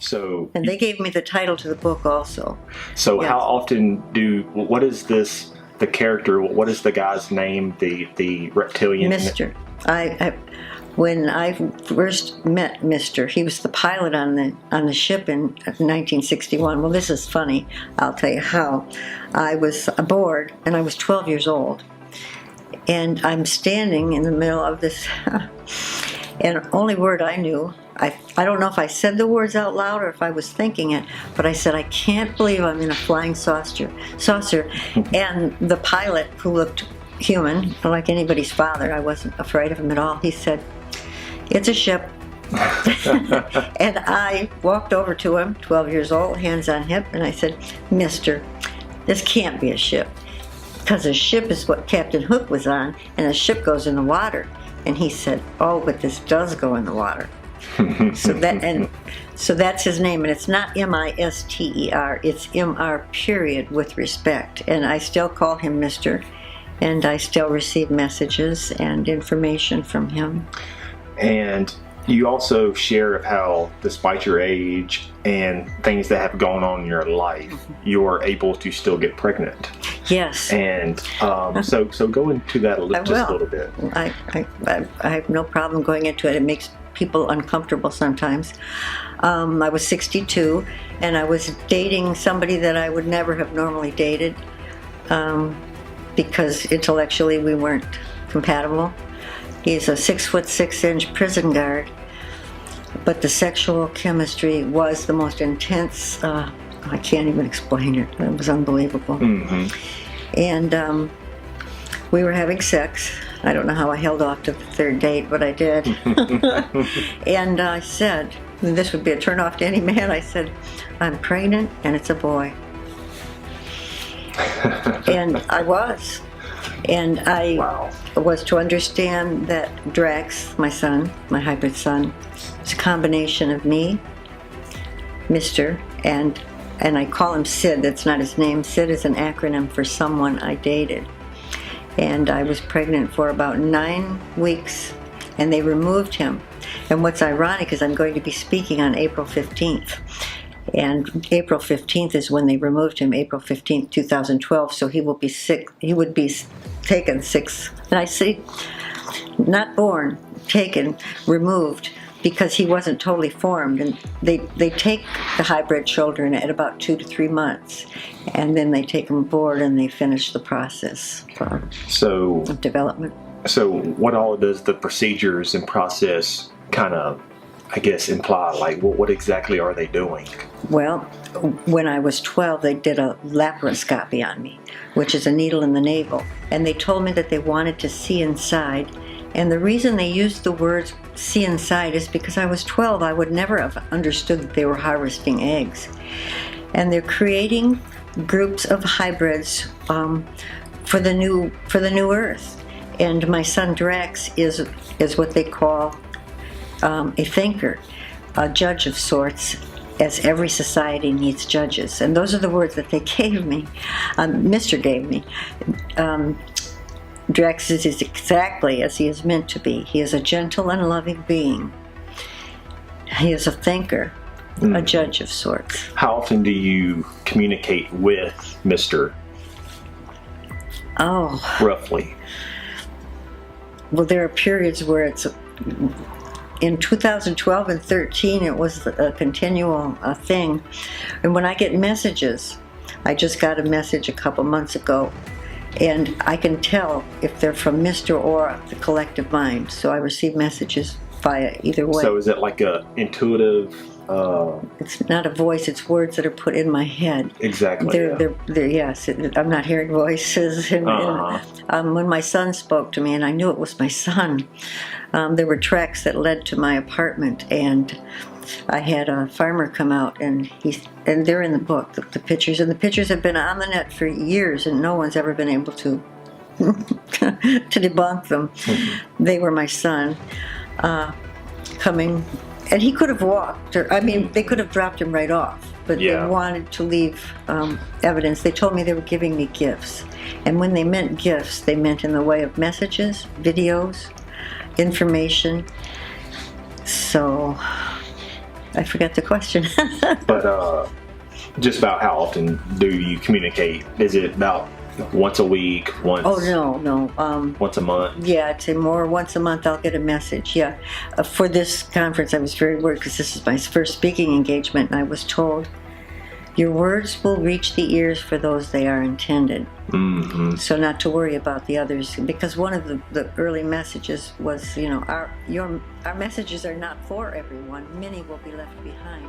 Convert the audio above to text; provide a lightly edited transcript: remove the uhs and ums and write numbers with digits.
So, And they gave me the title to the book also. so Yes. how often what is this, the character, what is the guy's name, the reptilian? Mr. When I first met Mr., he was the pilot on the ship in 1961. Well, this is funny. I'll tell you how. I was aboard, and I was 12 years old. And I'm standing in the middle of this, and only word I knew, I don't know if I said the words out loud or if I was thinking it, but I said, I can't believe I'm in a flying saucer. And the pilot, who looked human, like anybody's father, I wasn't afraid of him at all, he said, it's a ship. And I walked over to him, 12 years old, hands on hip, and I said, Mister, this can't be a ship. Because a ship is what Captain Hook was on, and a ship goes in the water. And he said, oh, but this does go in the water. So that's his name, and it's not M-I-S-T-E-R, it's M-R period, with respect. And I still call him Mr., and I still receive messages and information from him. And you also share of how, despite your age and things that have gone on in your life, you're able to still get pregnant. Yes. And so go into that just a little bit. I have no problem going into it. It makes people uncomfortable sometimes. I was 62, and I was dating somebody that I would never have normally dated because intellectually we weren't compatible. He's a 6'6" prison guard, but the sexual chemistry was the most intense. I can't even explain it. It was unbelievable. Mm-hmm. And we were having sex. I don't know how I held off to the third date, but I did. And I said, and this would be a turnoff to any man, I said, I'm pregnant and it's a boy. And I was. And I was to understand that Drax, my son, my hybrid son, is a combination of me, Mr., and I call him Sid. That's not his name. Sid is an acronym for someone I dated. And I was pregnant for about 9 weeks, and they removed him. And what's ironic is I'm going to be speaking on April 15th. And April 15th is when they removed him, April 15th, 2012, so he will be sick. He would be taken 6, and I say, not born, taken, removed, because he wasn't totally formed. And they take the hybrid children at about 2 to 3 months, and then they take them aboard and they finish the process of development. So what all does the procedures and process kind of, I guess, imply? Like, what exactly are they doing? Well, when I was 12, they did a laparoscopy on me, which is a needle in the navel. And they told me that they wanted to see inside. And the reason they used the words see inside is because I was 12. I would never have understood that they were harvesting eggs. And they're creating groups of hybrids for the new Earth. And my son Drax is what they call a thinker, a judge of sorts, as every society needs judges. And those are the words that they gave me, Mr. gave me. Drax is exactly as he is meant to be. He is a gentle and loving being. He is a thinker, a judge of sorts. How often do you communicate with Mr.? Oh. Roughly. Well, there are periods where it's... In 2012 and 13, it was a continual thing. And when I get messages, I just got a message a couple months ago, and I can tell if they're from Mr. or the collective mind. So I receive messages via either way. So is it like a intuitive... It's not a voice, it's words that are put in my head. Exactly. They're yes, I'm not hearing voices. And when my son spoke to me, and I knew it was my son, there were tracks that led to my apartment, and I had a farmer come out, and they're in the book, the pictures, and the pictures have been on the net for years, and no one's ever been able to to debunk them. Mm-hmm. They were my son coming. And he could have walked, or they could have dropped him right off, but they wanted to leave evidence. They told me they were giving me gifts. And when they meant gifts, they meant in the way of messages, videos, information. So I forget the question. But just about how often do you communicate? Is it about once a week, once? Oh, no. Once a month? Yeah, I'd say more. Once a month, I'll get a message. Yeah. For this conference, I was very worried because this is my first speaking engagement, and I was told, your words will reach the ears for those they are intended. Mm-hmm. So not to worry about the others, because one of the early messages was, our messages are not for everyone. Many will be left behind.